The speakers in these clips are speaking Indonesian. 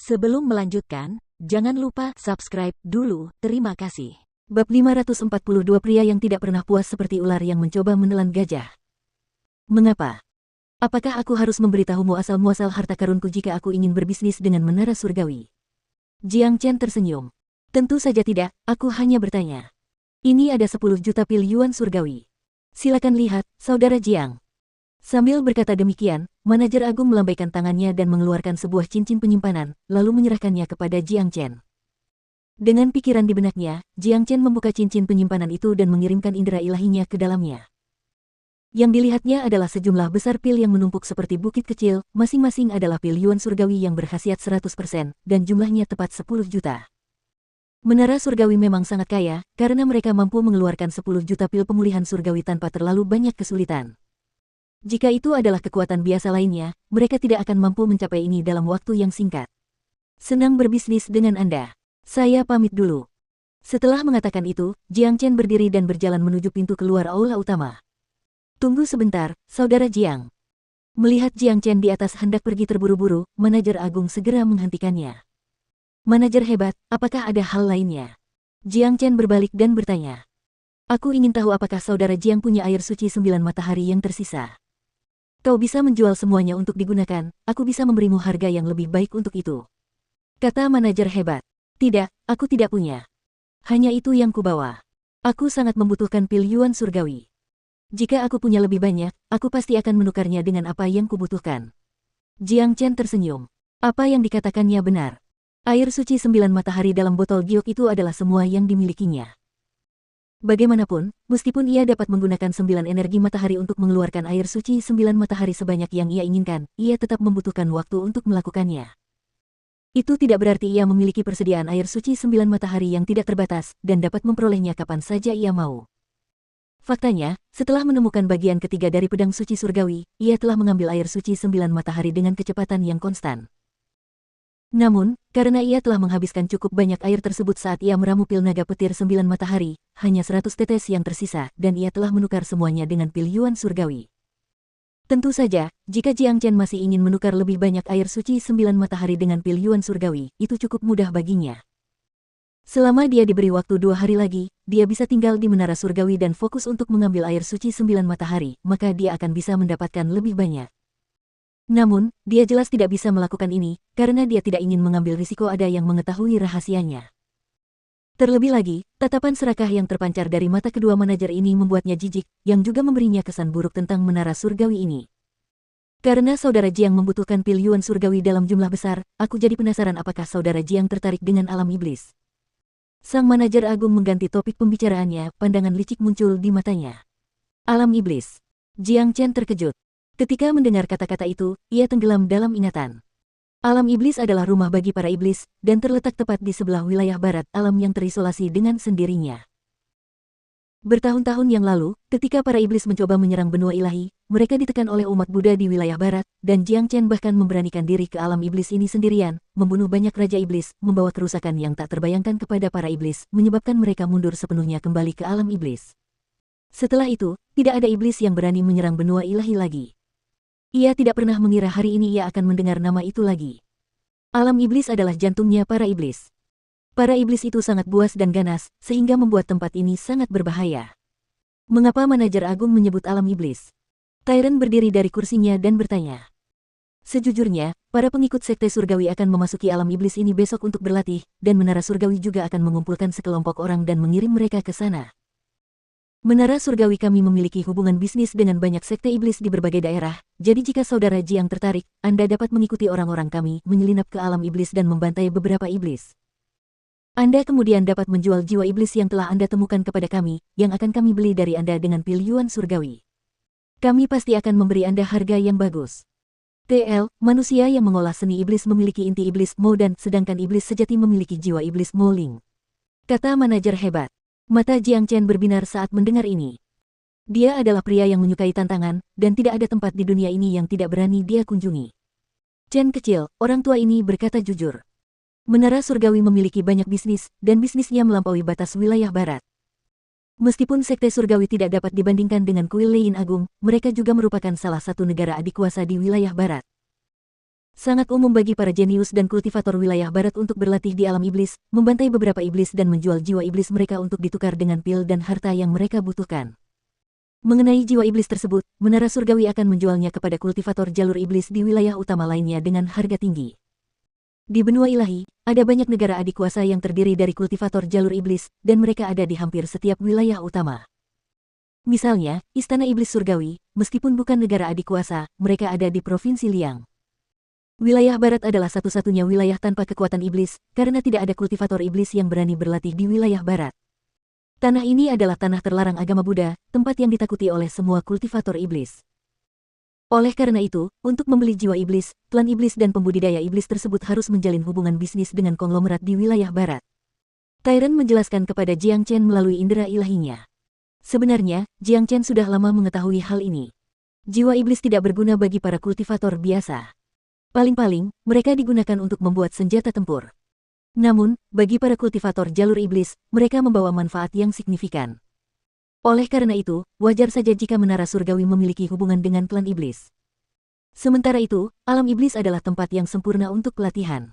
Sebelum melanjutkan, jangan lupa subscribe dulu, terima kasih. Bab 542 Pria yang tidak pernah puas seperti ular yang mencoba menelan gajah. Mengapa? Apakah aku harus memberitahumu asal-muasal harta karunku jika aku ingin berbisnis dengan menara surgawi? Jiang Chen tersenyum. Tentu saja tidak, aku hanya bertanya. Ini ada 10 juta pil yuan surgawi. Silakan lihat, saudara Jiang. Sambil berkata demikian, manajer agung melambaikan tangannya dan mengeluarkan sebuah cincin penyimpanan, lalu menyerahkannya kepada Jiang Chen. Dengan pikiran di benaknya, Jiang Chen membuka cincin penyimpanan itu dan mengirimkan indera ilahinya ke dalamnya. Yang dilihatnya adalah sejumlah besar pil yang menumpuk seperti bukit kecil, masing-masing adalah pil yuan surgawi yang berkhasiat 100%, dan jumlahnya tepat 10 juta. Menara surgawi memang sangat kaya, karena mereka mampu mengeluarkan 10 juta pil pemulihan surgawi tanpa terlalu banyak kesulitan. Jika itu adalah kekuatan biasa lainnya, mereka tidak akan mampu mencapai ini dalam waktu yang singkat. Senang berbisnis dengan Anda. Saya pamit dulu. Setelah mengatakan itu, Jiang Chen berdiri dan berjalan menuju pintu keluar aula utama. Tunggu sebentar, saudara Jiang. Melihat Jiang Chen di atas hendak pergi terburu-buru, manajer agung segera menghentikannya. Manajer hebat, apakah ada hal lainnya? Jiang Chen berbalik dan bertanya. Aku ingin tahu apakah saudara Jiang punya air suci 9 matahari yang tersisa. Kau bisa menjual semuanya untuk digunakan, aku bisa memberimu harga yang lebih baik untuk itu. Kata manajer hebat. Tidak, aku tidak punya. Hanya itu yang kubawa. Aku sangat membutuhkan pil yuan surgawi. Jika aku punya lebih banyak, aku pasti akan menukarnya dengan apa yang kubutuhkan. Jiang Chen tersenyum. Apa yang dikatakannya benar. Air suci 9 matahari dalam botol giok itu adalah semua yang dimilikinya. Bagaimanapun, meskipun ia dapat menggunakan 9 energi matahari untuk mengeluarkan air suci 9 matahari sebanyak yang ia inginkan, ia tetap membutuhkan waktu untuk melakukannya. Itu tidak berarti ia memiliki persediaan air suci 9 matahari yang tidak terbatas, dan dapat memperolehnya kapan saja ia mau. Faktanya, setelah menemukan bagian ketiga dari pedang suci surgawi, ia telah mengambil air suci 9 matahari dengan kecepatan yang konstan. Namun, karena ia telah menghabiskan cukup banyak air tersebut saat ia meramu pil naga petir 9 matahari, hanya 100 tetes yang tersisa, dan ia telah menukar semuanya dengan pil yuan surgawi. Tentu saja, jika Jiang Chen masih ingin menukar lebih banyak air suci 9 matahari dengan pil yuan surgawi, itu cukup mudah baginya. Selama dia diberi waktu 2 hari lagi, dia bisa tinggal di menara surgawi dan fokus untuk mengambil air suci 9 matahari, maka dia akan bisa mendapatkan lebih banyak. Namun, dia jelas tidak bisa melakukan ini, karena dia tidak ingin mengambil risiko ada yang mengetahui rahasianya. Terlebih lagi, tatapan serakah yang terpancar dari mata kedua manajer ini membuatnya jijik, yang juga memberinya kesan buruk tentang menara surgawi ini. Karena saudara Jiang membutuhkan pil yuan surgawi dalam jumlah besar, aku jadi penasaran apakah saudara Jiang tertarik dengan alam iblis. Sang manajer agung mengganti topik pembicaraannya, pandangan licik muncul di matanya. Alam iblis. Jiang Chen terkejut. Ketika mendengar kata-kata itu, ia tenggelam dalam ingatan. Alam iblis adalah rumah bagi para iblis, dan terletak tepat di sebelah wilayah barat alam yang terisolasi dengan sendirinya. Bertahun-tahun yang lalu, ketika para iblis mencoba menyerang benua ilahi, mereka ditekan oleh umat Buddha di wilayah barat, dan Jiang Chen bahkan memberanikan diri ke alam iblis ini sendirian, membunuh banyak raja iblis, membawa kerusakan yang tak terbayangkan kepada para iblis, menyebabkan mereka mundur sepenuhnya kembali ke alam iblis. Setelah itu, tidak ada iblis yang berani menyerang benua ilahi lagi. Ia tidak pernah mengira hari ini ia akan mendengar nama itu lagi. Alam iblis adalah jantungnya para iblis. Para iblis itu sangat buas dan ganas, sehingga membuat tempat ini sangat berbahaya. Mengapa manajer agung menyebut alam iblis? Tyron berdiri dari kursinya dan bertanya. Sejujurnya, para pengikut sekte surgawi akan memasuki alam iblis ini besok untuk berlatih, dan menara surgawi juga akan mengumpulkan sekelompok orang dan mengirim mereka ke sana. Menara surgawi kami memiliki hubungan bisnis dengan banyak sekte iblis di berbagai daerah, jadi jika saudara Jiang tertarik, Anda dapat mengikuti orang-orang kami menyelinap ke alam iblis dan membantai beberapa iblis. Anda kemudian dapat menjual jiwa iblis yang telah Anda temukan kepada kami, yang akan kami beli dari Anda dengan pil yuan surgawi. Kami pasti akan memberi Anda harga yang bagus. TL, manusia yang mengolah seni iblis memiliki inti iblis Mo dan sedangkan iblis sejati memiliki jiwa iblis Mo Ling. Kata manajer hebat. Mata Jiang Chen berbinar saat mendengar ini. Dia adalah pria yang menyukai tantangan, dan tidak ada tempat di dunia ini yang tidak berani dia kunjungi. Chen kecil, orang tua ini berkata jujur. Menara surgawi memiliki banyak bisnis, dan bisnisnya melampaui batas wilayah barat. Meskipun sekte surgawi tidak dapat dibandingkan dengan kuil Leyin Agung, mereka juga merupakan salah satu negara adik kuasa di wilayah barat. Sangat umum bagi para jenius dan kultivator wilayah barat untuk berlatih di alam iblis, membantai beberapa iblis dan menjual jiwa iblis mereka untuk ditukar dengan pil dan harta yang mereka butuhkan. Mengenai jiwa iblis tersebut, menara surgawi akan menjualnya kepada kultivator jalur iblis di wilayah utama lainnya dengan harga tinggi. Di benua ilahi, ada banyak negara adik kuasa yang terdiri dari kultivator jalur iblis, dan mereka ada di hampir setiap wilayah utama. Misalnya, Istana Iblis Surgawi, meskipun bukan negara adik kuasa, mereka ada di Provinsi Liang. Wilayah barat adalah satu-satunya wilayah tanpa kekuatan iblis, karena tidak ada kultivator iblis yang berani berlatih di wilayah barat. Tanah ini adalah tanah terlarang agama Buddha, tempat yang ditakuti oleh semua kultivator iblis. Oleh karena itu, untuk membeli jiwa iblis, klan iblis dan pembudidaya iblis tersebut harus menjalin hubungan bisnis dengan konglomerat di wilayah barat. Tyron menjelaskan kepada Jiang Chen melalui indera ilahinya. Sebenarnya, Jiang Chen sudah lama mengetahui hal ini. Jiwa iblis tidak berguna bagi para kultivator biasa. Paling-paling, mereka digunakan untuk membuat senjata tempur. Namun, bagi para kultivator jalur iblis, mereka membawa manfaat yang signifikan. Oleh karena itu, wajar saja jika menara surgawi memiliki hubungan dengan klan iblis. Sementara itu, alam iblis adalah tempat yang sempurna untuk pelatihan.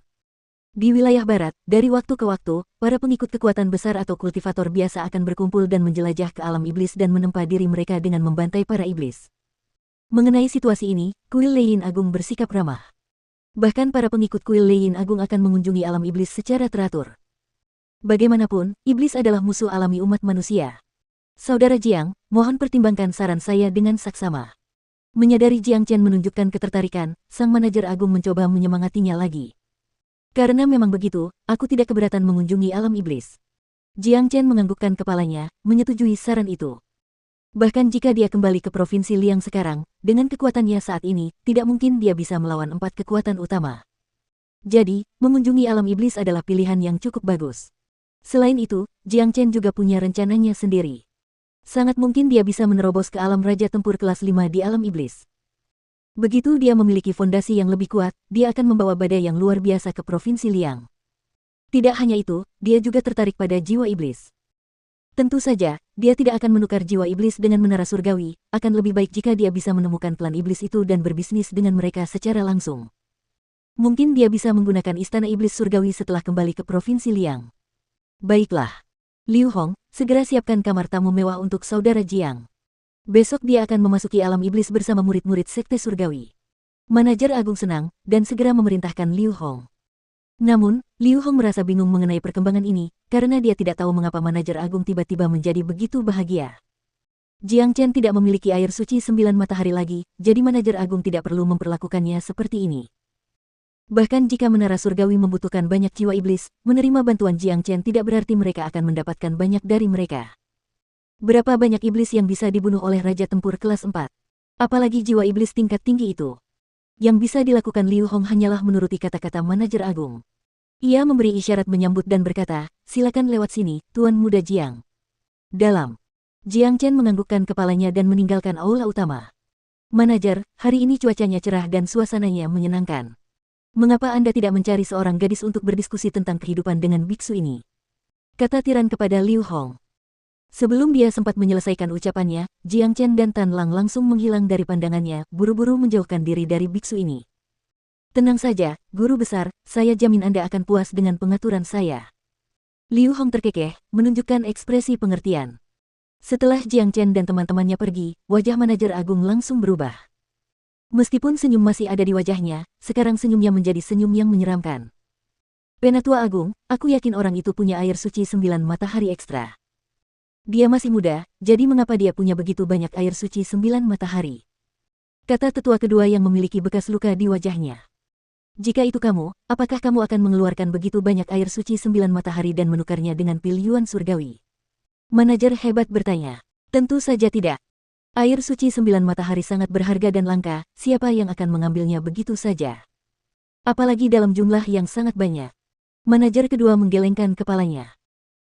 Di wilayah barat, dari waktu ke waktu, para pengikut kekuatan besar atau kultivator biasa akan berkumpul dan menjelajah ke alam iblis dan menempa diri mereka dengan membantai para iblis. Mengenai situasi ini, Kuil Lei Yin Agung bersikap ramah. Bahkan para pengikut Kuil Lei Yin Agung akan mengunjungi alam iblis secara teratur. Bagaimanapun, iblis adalah musuh alami umat manusia. Saudara Jiang, mohon pertimbangkan saran saya dengan saksama. Menyadari Jiang Chen menunjukkan ketertarikan, sang manajer agung mencoba menyemangatinya lagi. Karena memang begitu, aku tidak keberatan mengunjungi alam iblis. Jiang Chen menganggukkan kepalanya, menyetujui saran itu. Bahkan jika dia kembali ke Provinsi Liang sekarang, dengan kekuatannya saat ini, tidak mungkin dia bisa melawan 4 kekuatan utama. Jadi, mengunjungi alam iblis adalah pilihan yang cukup bagus. Selain itu, Jiang Chen juga punya rencananya sendiri. Sangat mungkin dia bisa menerobos ke alam Raja Tempur kelas 5 di alam iblis. Begitu dia memiliki fondasi yang lebih kuat, dia akan membawa badai yang luar biasa ke Provinsi Liang. Tidak hanya itu, dia juga tertarik pada jiwa iblis. Tentu saja, dia tidak akan menukar jiwa iblis dengan menara surgawi, akan lebih baik jika dia bisa menemukan klan iblis itu dan berbisnis dengan mereka secara langsung. Mungkin dia bisa menggunakan istana iblis surgawi setelah kembali ke Provinsi Liang. Baiklah. Liu Hong, segera siapkan kamar tamu mewah untuk saudara Jiang. Besok dia akan memasuki alam iblis bersama murid-murid sekte surgawi. Manajer agung senang, dan segera memerintahkan Liu Hong. Namun, Liu Hong merasa bingung mengenai perkembangan ini, karena dia tidak tahu mengapa manajer agung tiba-tiba menjadi begitu bahagia. Jiang Chen tidak memiliki air suci 9 matahari lagi, jadi manajer agung tidak perlu memperlakukannya seperti ini. Bahkan jika menara surgawi membutuhkan banyak jiwa iblis, menerima bantuan Jiang Chen tidak berarti mereka akan mendapatkan banyak dari mereka. Berapa banyak iblis yang bisa dibunuh oleh Raja Tempur kelas 4? Apalagi jiwa iblis tingkat tinggi itu. Yang bisa dilakukan Liu Hong hanyalah menuruti kata-kata manajer agung. Ia memberi isyarat menyambut dan berkata, silakan lewat sini, Tuan Muda Jiang. Dalam. Jiang Chen menganggukkan kepalanya dan meninggalkan aula utama. Manajer, hari ini cuacanya cerah dan suasananya menyenangkan. Mengapa Anda tidak mencari seorang gadis untuk berdiskusi tentang kehidupan dengan biksu ini? Kata Tiran kepada Liu Hong. Sebelum dia sempat menyelesaikan ucapannya, Jiang Chen dan Tan Lang langsung menghilang dari pandangannya, buru-buru menjauhkan diri dari biksu ini. Tenang saja, Guru Besar, saya jamin Anda akan puas dengan pengaturan saya. Liu Hong terkekeh, menunjukkan ekspresi pengertian. Setelah Jiang Chen dan teman-temannya pergi, wajah manajer agung langsung berubah. Meskipun senyum masih ada di wajahnya, sekarang senyumnya menjadi senyum yang menyeramkan. Penatua Agung, aku yakin orang itu punya air suci 9 matahari ekstra. Dia masih muda, jadi mengapa dia punya begitu banyak air suci 9 matahari? Kata tetua kedua yang memiliki bekas luka di wajahnya. Jika itu kamu, apakah kamu akan mengeluarkan begitu banyak air suci 9 matahari dan menukarnya dengan pil Yuan surgawi? Manajer hebat bertanya. Tentu saja tidak. Air suci 9 matahari sangat berharga dan langka, siapa yang akan mengambilnya begitu saja? Apalagi dalam jumlah yang sangat banyak. Manajer kedua menggelengkan kepalanya.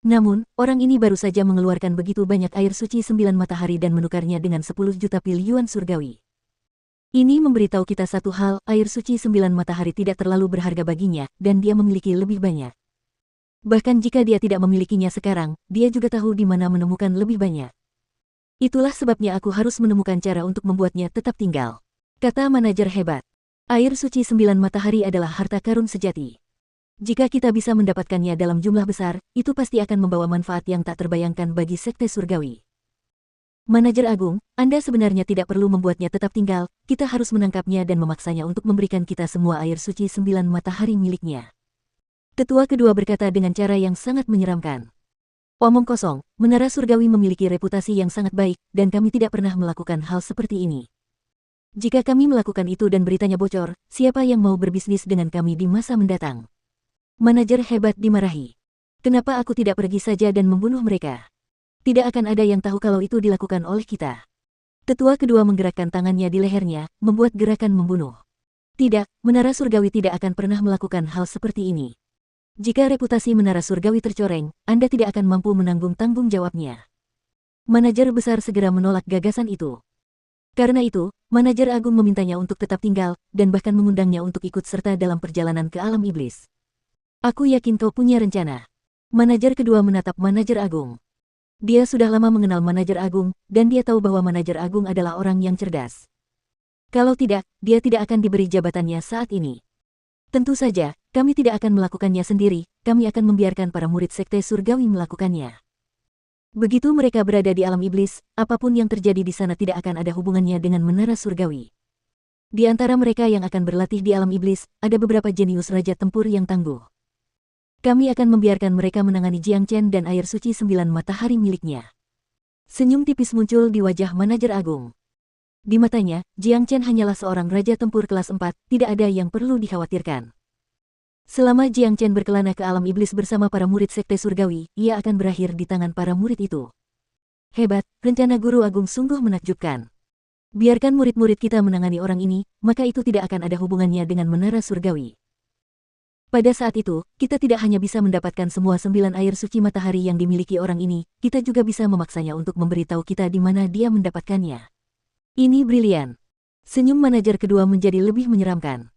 Namun, orang ini baru saja mengeluarkan begitu banyak air suci 9 matahari dan menukarnya dengan 10 juta pil Yuan surgawi. Ini memberitahu kita satu hal, air suci 9 matahari tidak terlalu berharga baginya, dan dia memiliki lebih banyak. Bahkan jika dia tidak memilikinya sekarang, dia juga tahu di mana menemukan lebih banyak. Itulah sebabnya aku harus menemukan cara untuk membuatnya tetap tinggal. Kata manajer hebat. Air suci 9 matahari adalah harta karun sejati. Jika kita bisa mendapatkannya dalam jumlah besar, itu pasti akan membawa manfaat yang tak terbayangkan bagi sekte surgawi. Manajer Agung, Anda sebenarnya tidak perlu membuatnya tetap tinggal, kita harus menangkapnya dan memaksanya untuk memberikan kita semua air suci 9 matahari miliknya. Tetua kedua berkata dengan cara yang sangat menyeramkan. Omong kosong, Menara Surgawi memiliki reputasi yang sangat baik, dan kami tidak pernah melakukan hal seperti ini. Jika kami melakukan itu dan beritanya bocor, siapa yang mau berbisnis dengan kami di masa mendatang? Manajer hebat dimarahi. Kenapa aku tidak pergi saja dan membunuh mereka? Tidak akan ada yang tahu kalau itu dilakukan oleh kita. Tetua kedua menggerakkan tangannya di lehernya, membuat gerakan membunuh. Tidak, Menara Surgawi tidak akan pernah melakukan hal seperti ini. Jika reputasi Menara Surgawi tercoreng, Anda tidak akan mampu menanggung tanggung jawabnya. Manajer besar segera menolak gagasan itu. Karena itu, Manajer Agung memintanya untuk tetap tinggal, dan bahkan mengundangnya untuk ikut serta dalam perjalanan ke alam iblis. Aku yakin kau punya rencana. Manajer kedua menatap Manajer Agung. Dia sudah lama mengenal Manajer Agung, dan dia tahu bahwa Manajer Agung adalah orang yang cerdas. Kalau tidak, dia tidak akan diberi jabatannya saat ini. Tentu saja, kami tidak akan melakukannya sendiri, kami akan membiarkan para murid sekte surgawi melakukannya. Begitu mereka berada di alam iblis, apapun yang terjadi di sana tidak akan ada hubungannya dengan Menara Surgawi. Di antara mereka yang akan berlatih di alam iblis, ada beberapa jenius raja tempur yang tangguh. Kami akan membiarkan mereka menangani Jiang Chen dan air suci 9 matahari miliknya. Senyum tipis muncul di wajah Manajer Agung. Di matanya, Jiang Chen hanyalah seorang raja tempur kelas 4, tidak ada yang perlu dikhawatirkan. Selama Jiang Chen berkelana ke alam iblis bersama para murid sekte surgawi, ia akan berakhir di tangan para murid itu. Hebat, rencana Guru Agung sungguh menakjubkan. Biarkan murid-murid kita menangani orang ini, maka itu tidak akan ada hubungannya dengan Menara Surgawi. Pada saat itu, kita tidak hanya bisa mendapatkan semua 9 air suci matahari yang dimiliki orang ini, kita juga bisa memaksanya untuk memberitahu kita di mana dia mendapatkannya. Ini brilian. Senyum manajer kedua menjadi lebih menyeramkan.